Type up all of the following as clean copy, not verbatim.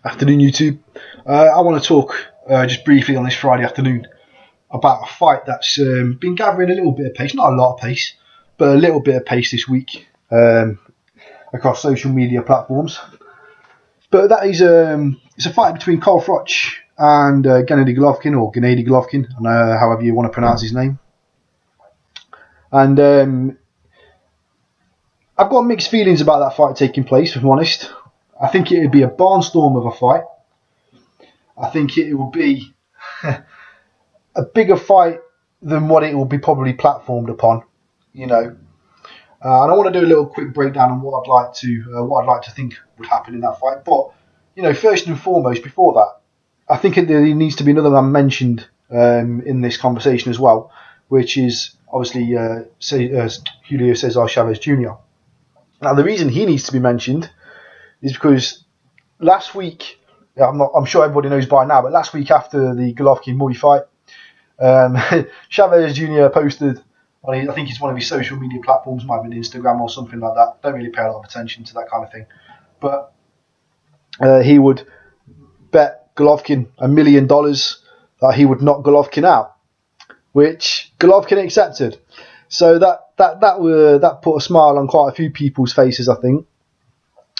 Afternoon, YouTube. I want to talk just briefly on this Friday afternoon about a fight that's been gathering a little bit of pace, not a lot of pace, but a little bit of pace this week across social media platforms. But that is it's a fight between Froch and Gennady Golovkin, or Gennady Golovkin, however you want to pronounce his name. And I've got mixed feelings about that fight taking place, if I'm honest. I think it would be a barnstorm of a fight. I think it will be a bigger fight than what it will be probably platformed upon, you know. And I want to do a little quick breakdown on what I'd like to think would happen in that fight. But you know, first and foremost, before that, I think there needs to be another man mentioned in this conversation as well, which is obviously Julio Cesar Chavez Jr. Now, the reason he needs to be mentioned is because last week, I'm sure everybody knows by now, but last week after the Golovkin-Murray fight, Chavez Jr. posted on I think it's one of his social media platforms, might be Instagram or something like that. Don't really pay a lot of attention to that kind of thing, but he would bet Golovkin $1 million that he would knock Golovkin out, which Golovkin accepted. So that put a smile on quite a few people's faces, I think.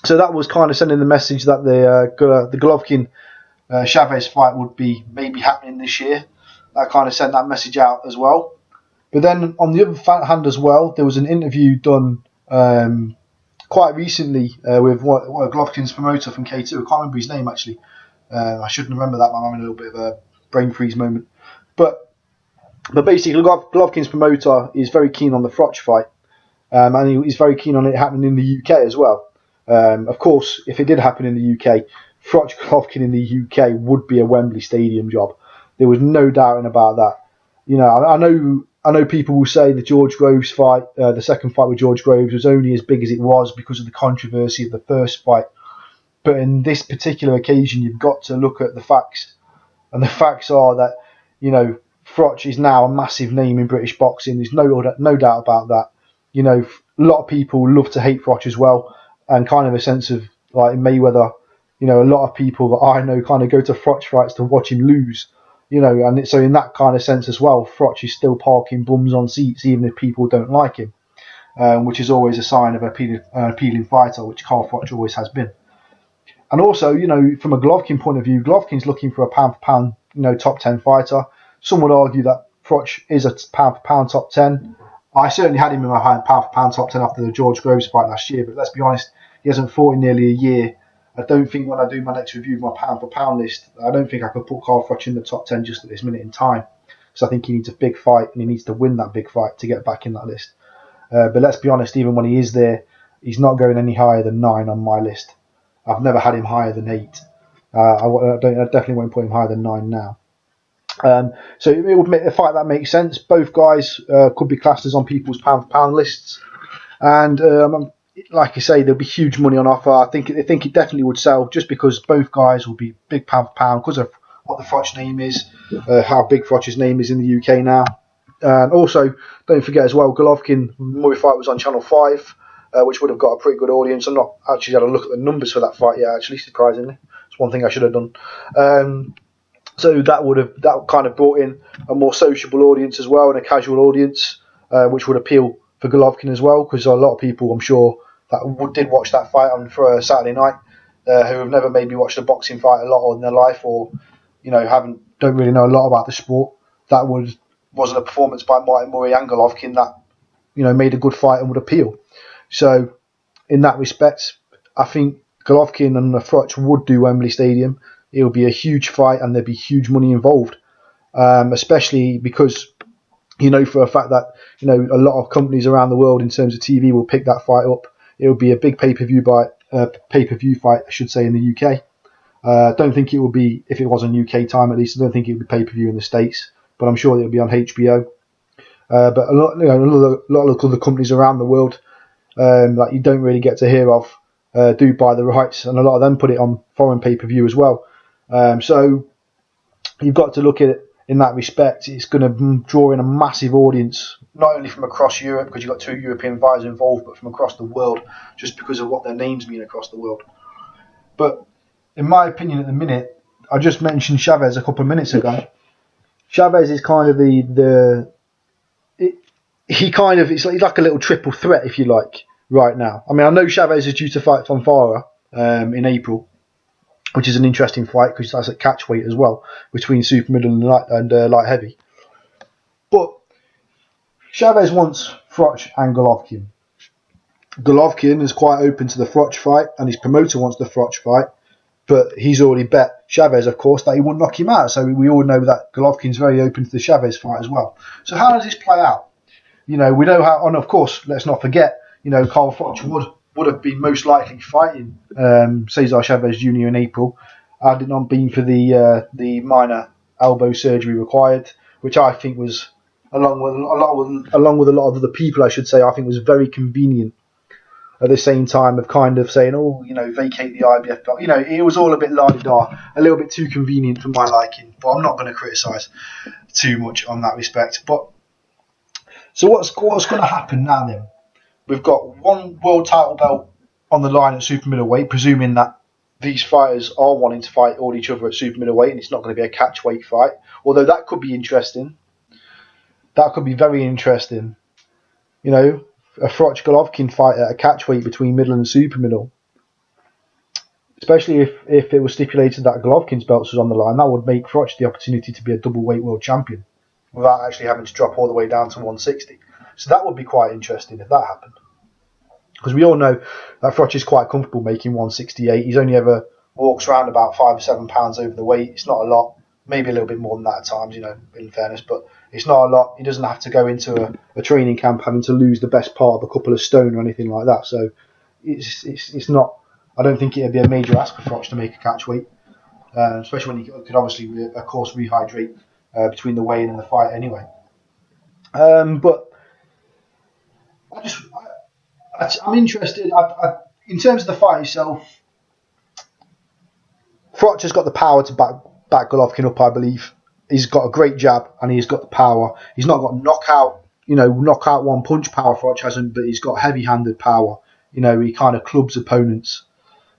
So that was kind of sending the message that the Golovkin Chavez fight would be maybe happening this year. That kind of sent that message out as well. But then on the other hand as well, there was an interview done quite recently with Golovkin's promoter from K2. I can't remember his name actually. I shouldn't remember that, but I'm having a little bit of a brain freeze moment. But basically, Golovkin's promoter is very keen on the Froch fight, and he's very keen on it happening in the UK as well. Of course, if it did happen in the UK, Froch Golovkin in the UK would be a Wembley Stadium job. There was no doubting about that. You know, I know people will say the George Groves fight, the second fight with George Groves, was only as big as it was because of the controversy of the first fight. But in this particular occasion, you've got to look at the facts, and the facts are that, you know, Froch is now a massive name in British boxing. There's no doubt about that. You know, a lot of people love to hate Froch as well. And kind of a sense of, like Mayweather, you know, a lot of people that I know kind of go to Froch fights to watch him lose, you know, and so in that kind of sense as well, Froch is still parking bums on seats even if people don't like him, which is always a sign of an appealing fighter, which Froch always has been. And also, you know, from a Golovkin point of view, Golovkin's looking for a pound for pound, you know, top 10 fighter. Some would argue that Froch is a pound for pound top 10. I certainly had him in my pound for pound top 10 after the George Groves fight last year, but let's be honest, he hasn't fought in nearly a year. I don't think when I do my next review of my pound for pound list, I don't think I could put Froch in the top 10 just at this minute in time. So I think he needs a big fight, and he needs to win that big fight to get back in that list. But let's be honest, even when he is there, he's not going any higher than 9 on my list. I've never had him higher than 8. I definitely won't put him higher than 9 now. So it would make a fight that makes sense. Both guys could be classed as on people's pound for pound lists, and like I say, there'll be huge money on offer. I think it definitely would sell just because both guys will be big pound for pound because of what the Froch name is, how big Froch's name is in the UK now, and also don't forget as well, Golovkin Murray fight was on Channel 5, which would have got a pretty good audience. I'm not actually had a look at the numbers for that fight yet. Actually, surprisingly, it's one thing I should have done. So that kind of brought in a more sociable audience as well, and a casual audience, which would appeal for Golovkin as well, because a lot of people, I'm sure, that did watch that fight on for a Saturday night, who have never maybe watched a boxing fight a lot in their life, or you know don't really know a lot about the sport. That wasn't a performance by Martin Murray and Golovkin that, you know, made a good fight and would appeal. So in that respect, I think Golovkin and the Froch would do Wembley Stadium. It would be a huge fight, and there'd be huge money involved, especially because you know for a fact that, you know, a lot of companies around the world in terms of TV will pick that fight up. It would be a big pay-per-view fight, I should say, in the UK. Don't think it would be, if it was on UK time at least, I don't think it would be pay-per-view in the States, but I'm sure it would be on HBO. But a lot of other companies around the world that you don't really get to hear of do buy the rights, and a lot of them put it on foreign pay-per-view as well. So you've got to look at it in that respect. It's going to draw in a massive audience, not only from across Europe, because you've got 2 European fighters involved, but from across the world, just because of what their names mean across the world. But in my opinion, at the minute, I just mentioned Chavez a couple of minutes ago. Chavez is kind of it's like a little triple threat, if you like, right now. I mean, I know Chavez is due to fight Fonfara in April, which is an interesting fight because that's at catch weight as well, between super middle and light heavy. But Chavez wants Froch and Golovkin. Golovkin is quite open to the Froch fight, and his promoter wants the Froch fight, but he's already bet Chavez, of course, that he wouldn't knock him out. So we all know that Golovkin's very open to the Chavez fight as well. So how does this play out? We know how, and of course, let's not forget, Carl Froch would have been most likely fighting Cesar Chavez Jr. in April had it not been for the minor elbow surgery required, which I think was, along with a lot of other people, I should say, I think was very convenient. At the same time of kind of saying, vacate the IBF belt. It was all a bit la-di-da, a little bit too convenient for my liking. But I'm not going to criticise too much on that respect. But so what's going to happen now then? We've got one world title belt on the line at super middleweight, presuming that these fighters are wanting to fight all each other at super middleweight, and it's not going to be a catch weight fight. Although that could be interesting. That could be very interesting. A Froch Golovkin fight at a catch weight between middle and super middle. Especially if it was stipulated that Golovkin's belts was on the line, that would make Froch the opportunity to be a double weight world champion without actually having to drop all the way down to 160. So that would be quite interesting if that happened. Because we all know that Froch is quite comfortable making 168. He's only ever walks around about 5 or 7 pounds over the weight. It's not a lot. Maybe a little bit more than that at times, in fairness, but it's not a lot. He doesn't have to go into a training camp having to lose the best part of a couple of stone or anything like that. So it's not. I don't think it'd be a major ask for Froch to make a catch weight, especially when he could obviously, of course, rehydrate between the weigh-in and the fight anyway. But I'm interested. In terms of the fight itself, Froch has got the power to back Golovkin up, I believe. He's got a great jab and he's got the power. He's not got knockout one punch power. Froch hasn't, but he's got heavy-handed power. He kind of clubs opponents.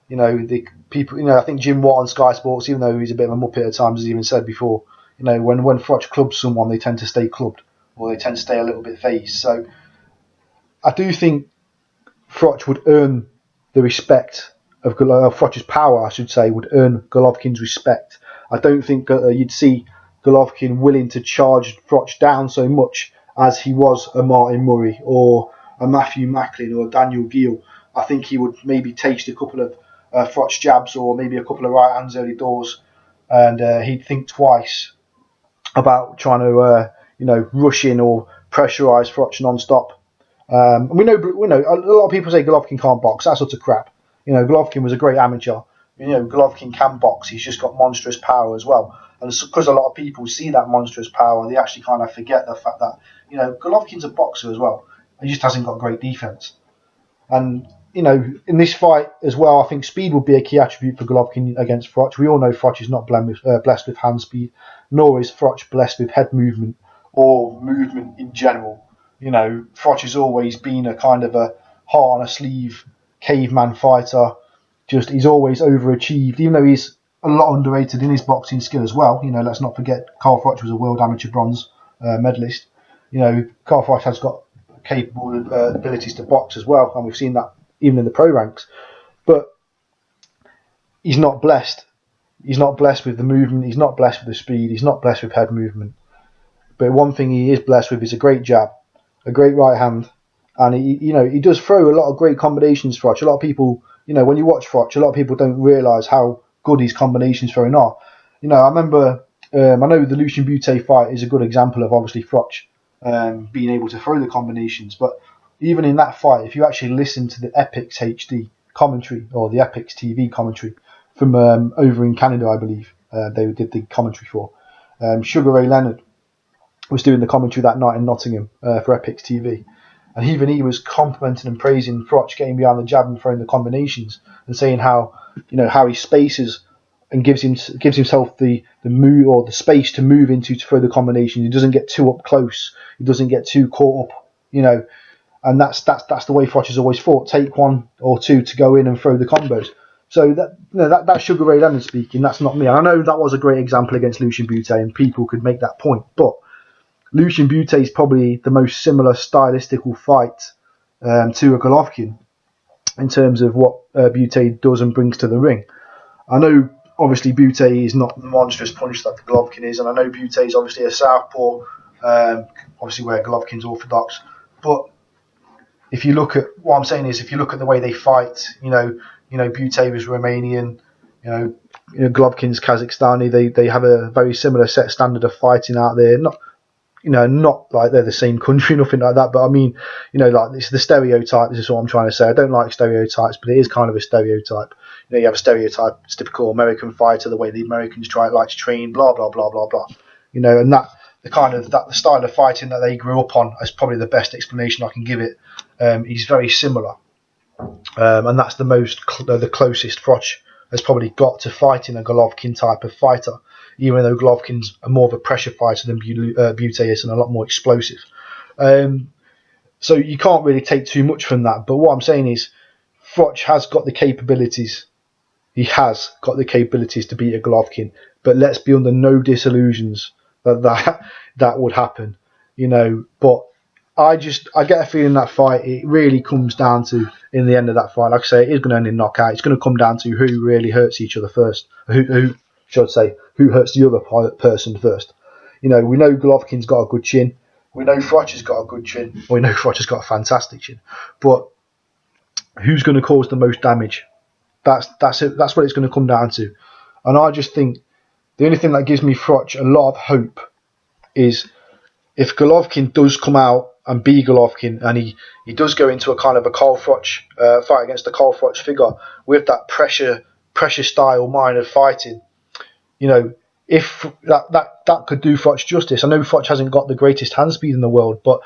The people. I think Jim Watt on Sky Sports, even though he's a bit of a muppet at times, has even said before. When Froch clubs someone, they tend to stay clubbed or they tend to stay a little bit phased. So I do think Froch would earn the respect of Froch's power, I should say, would earn Golovkin's respect. I don't think you'd see Golovkin willing to charge Froch down so much as he was a Martin Murray or a Matthew Macklin or a Daniel Geale. I think he would maybe taste a couple of Froch jabs or maybe a couple of right hands early doors, and he'd think twice about trying to rush in or pressurise Froch non-stop. We know a lot of people say Golovkin can't box. That's utter crap. Golovkin was a great amateur. Golovkin can box. He's just got monstrous power as well. And because a lot of people see that monstrous power, they actually kind of forget the fact that Golovkin's a boxer as well. He just hasn't got great defense. And in this fight as well, I think speed would be a key attribute for Golovkin against Froch. We all know Froch is not blessed with hand speed, nor is Froch blessed with head movement or movement in general. Froch has always been a kind of a heart on a sleeve caveman fighter. He's always overachieved, even though he's a lot underrated in his boxing skill as well. Let's not forget Carl Froch was a world amateur bronze medalist. Carl Froch has got capable abilities to box as well, and we've seen that even in the pro ranks. But he's not blessed. He's not blessed with the movement. He's not blessed with the speed. He's not blessed with head movement. But one thing he is blessed with is a great jab, a great right hand, and he does throw a lot of great combinations. Froch. A lot of people, when you watch Froch, a lot of people don't realise how good his combinations throwing are. I remember, I know the Lucien Butte fight is a good example of obviously Froch being able to throw the combinations, but even in that fight, if you actually listen to the Epix HD commentary or the Epix TV commentary from over in Canada, I believe they did the commentary for, Sugar Ray Leonard was doing the commentary that night in Nottingham for Epix TV, and even he was complimenting and praising Froch getting behind the jab and throwing the combinations and saying how he spaces and gives himself the move or the space to move into to throw the combination. He doesn't get too up close. He doesn't get too caught up. And that's the way Froch has always fought. Take one or two to go in and throw the combos. So that's Sugar Ray Leonard speaking. That's not me. And I know that was a great example against Lucian Bute, and people could make that point. But Lucian Bute is probably the most similar stylistical fight to a Golovkin in terms of what Bute does and brings to the ring. I know obviously Bute is not the monstrous punch that the Golovkin is, and I know Bute is obviously a southpaw, obviously where Golovkin's orthodox. But if you look at what I'm saying is, if you look at the way they fight, Bute was Romanian, Golovkin's Kazakhstani. They have a very similar set standard of fighting out there. Not like they're the same country, nothing like that. But I mean, like it's the stereotype. This is what I'm trying to say. I don't like stereotypes, but it is kind of a stereotype. You have a stereotype, it's typical American fighter, the way the Americans like to train, blah blah blah blah blah. And that the style of fighting that they grew up on is probably the best explanation I can give it. He's very similar, and that's the closest Froch has probably got to fighting a Golovkin type of fighter. Even though Golovkin's more of a pressure fighter than Bute is and a lot more explosive. So you can't really take too much from that. But what I'm saying is, Froch has got the capabilities. He has got the capabilities to beat a Golovkin. But let's be under no disillusions that would happen. But I get a feeling that fight, it really comes down to, in the end of that fight, like I say, it is going to end in knockout. It's going to come down to who really hurts each other first. Who hurts the other person first. We know Golovkin's got a good chin. We know Froch has got a good chin. We know Froch has got a fantastic chin. But who's going to cause the most damage? That's it. That's what it's going to come down to. And I just think the only thing that gives me Froch a lot of hope is if Golovkin does come out and be Golovkin, and he does go into a kind of a Carl Froch fight against the Carl Froch figure with that pressure style mind of fighting. If that could do Froch justice. I know Froch hasn't got the greatest hand speed in the world, but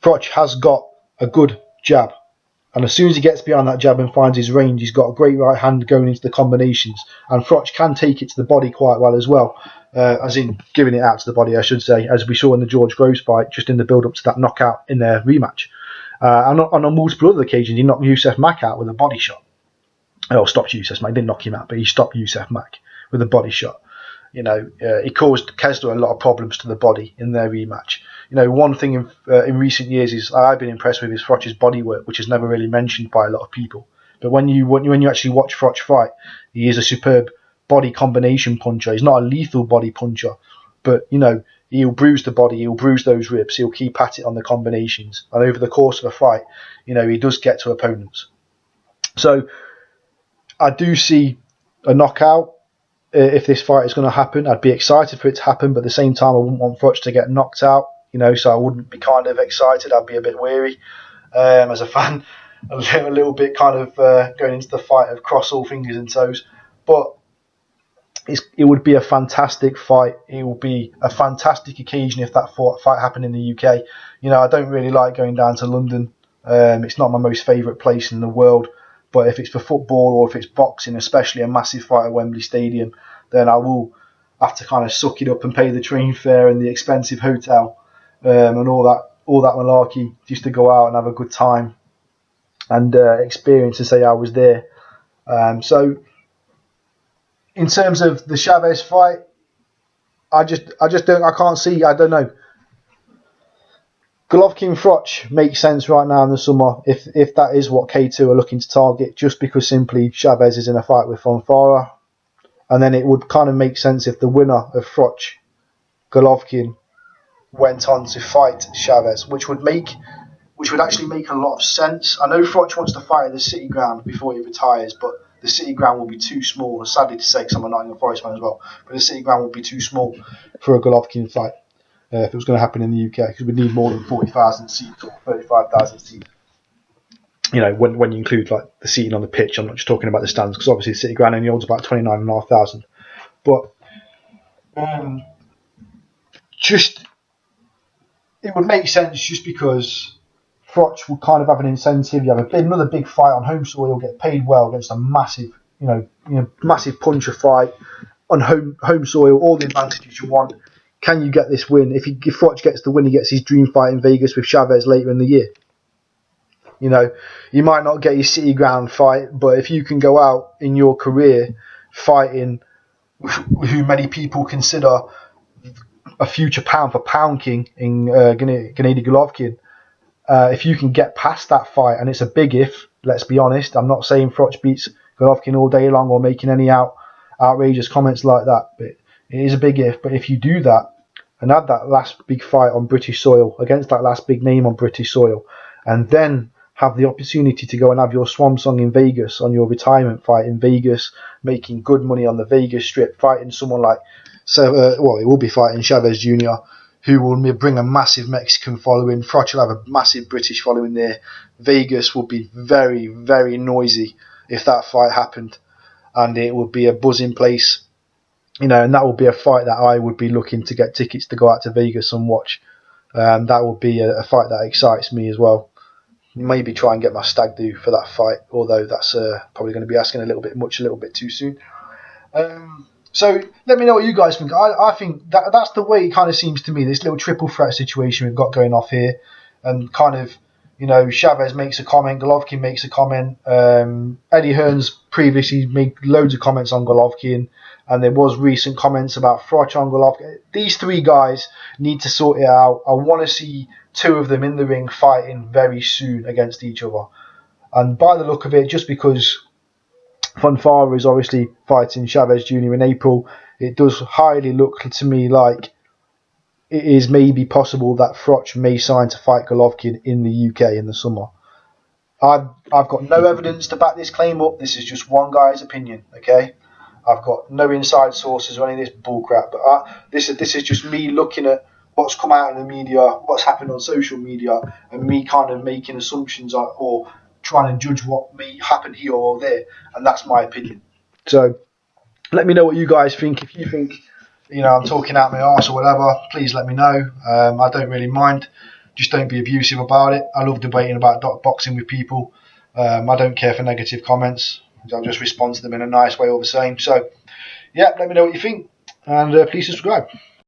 Froch has got a good jab. And as soon as he gets behind that jab and finds his range, he's got a great right hand going into the combinations. And Froch can take it to the body quite well as well, as in giving it out to the body, I should say, as we saw in the George Groves fight, just in the build-up to that knockout in their rematch. And on multiple other occasions, he knocked Youssef Mack out with a body shot. Oh, stopped Youssef Mack. He didn't knock him out, but he stopped Youssef Mack with a body shot. He caused Kesler a lot of problems to the body in their rematch. One thing in recent years is I've been impressed with is Froch's body work, which is never really mentioned by a lot of people. But when you actually watch Froch fight, he is a superb body combination puncher. He's not a lethal body puncher, but he'll bruise the body, he'll bruise those ribs, he'll keep at it on the combinations, and over the course of a fight, he does get to opponents. So I do see a knockout. If this fight is going to happen, I'd be excited for it to happen, but at the same time, I wouldn't want Froch to get knocked out, so I wouldn't be kind of excited. I'd be a bit weary as a fan, a little bit kind of going into the fight of cross all fingers and toes. But it would be a fantastic fight. It would be a fantastic occasion if that fight happened in the UK. I don't really like going down to London. It's not my most favourite place in the world. But if it's for football or if it's boxing, especially a massive fight at Wembley Stadium, then I will have to kind of suck it up and pay the train fare and the expensive hotel and all that malarkey just to go out and have a good time and experience and say I was there. So in terms of the Chavez fight, I don't know. Golovkin Froch makes sense right now in the summer if that is what K2 are looking to target, just because simply Chavez is in a fight with Fonfara. And then it would kind of make sense if the winner of Froch, Golovkin, went on to fight Chavez, which would actually make a lot of sense. I know Froch wants to fight at the City Ground before he retires, but the City Ground will be too small. Sadly to say, because I'm a Nottingham Forest fan as well, but the City Ground will be too small for a Golovkin fight. If it was going to happen in the UK, because we need more than 40,000 seats or 35,000 seats. When you include like the seating on the pitch, I'm not just talking about the stands, because obviously the City Ground only holds about 29,500. But it would make sense just because Froch would kind of have an incentive. You have another big fight on home soil, get paid well against a massive, massive puncher fight on home soil, all the advantages you want. Can you get this win? If Froch gets the win, he gets his dream fight in Vegas with Chavez later in the year. You know, you might not get your city ground fight, but if you can go out in your career fighting who many people consider a future pound for pound king in Gennady Golovkin, if you can get past that fight, and it's a big if, let's be honest. I'm not saying Froch beats Golovkin all day long or making any outrageous comments like that, but it is a big if. But if you do that and have that last big fight on British soil against that last big name on British soil, and then have the opportunity to go and have your swan song in Vegas on your retirement fight in Vegas, making good money on the Vegas Strip, fighting someone like, it will be fighting Chavez Jr., who will bring a massive Mexican following. Froch will have a massive British following there. Vegas will be very, very noisy if that fight happened, and it would be a buzzing place, and that would be a fight that I would be looking to get tickets to go out to Vegas and watch. That would be a fight that excites me as well. Maybe try and get my stag do for that fight, although that's probably going to be asking a little bit too soon. So let me know what you guys think. I think that's the way it kind of seems to me, this little triple threat situation we've got going off here. And kind of, Chavez makes a comment, Golovkin makes a comment. Eddie Hearn's previously made loads of comments on Golovkin. And there was recent comments about Froch on Golovkin. These three guys need to sort it out. I want to see two of them in the ring fighting very soon against each other. And by the look of it, just because Fonfara is obviously fighting Chavez Jr. in April, it does highly look to me like it is maybe possible that Froch may sign to fight Golovkin in the UK in the summer. I've got no evidence to back this claim up. This is just one guy's opinion, okay? I've got no inside sources or any of this bullcrap, but this is just me looking at what's come out in the media, what's happened on social media, and me kind of making assumptions or trying to judge what may happen here or there, and that's my opinion. So let me know what you guys think. If you think I'm talking out my arse or whatever, please let me know. I don't really mind. Just don't be abusive about it. I love debating about boxing with people. I don't care for negative comments. I'll just respond to them in a nice way all the same. So yeah, let me know what you think, and please subscribe.